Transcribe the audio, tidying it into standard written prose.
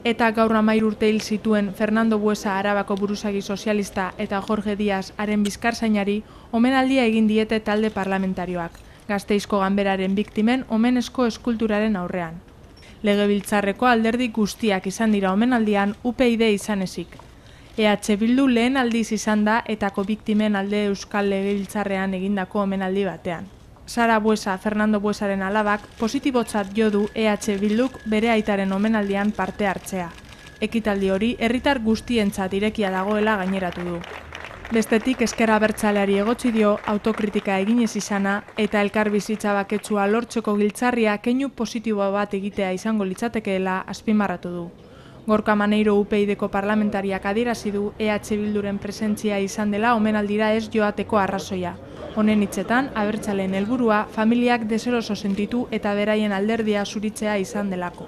Eta gaur 13 urte hil zituen Fernando Buesa Arabako buruzagi sozialista eta Jorge Díaz haren bizkarzainari omenaldia egin diete talde parlamentarioak, Gasteizko Ganberaren biktimen omenezko eskulturaren aurrean. Legebiltzarreko alderdi guztiak izan dira omenaldian UPyD izan ezik. EH Bildu lehen aldiz izan da etako biktimen alde Euskal Legebiltzarrean egindako omenaldi batean. Sara Buesa, Fernando Buesaren alabak, positibotzat jo du EH Bilduk bere aitaren omenaldian parte hartzea. Ekitaldi hori herritar guztientzat irekia dagoela gaineratu du. Bestetik ezker abertzaleari egotzi dio autokritika eginez izana eta elkarbizitza baketsua lortzeko giltzarria keinu positibo bat egitea izango litzatekeela azpimarratu du. Gorka Maneiro UPyDko parlamentariak adierazi du EH Bilduren presentzia izan dela omenaldira ez joateko arrazoia. Honen hitzetan, abertzaleen helburua familiak deseroso sentitu eta beraien alderdia zuritzea izan delako.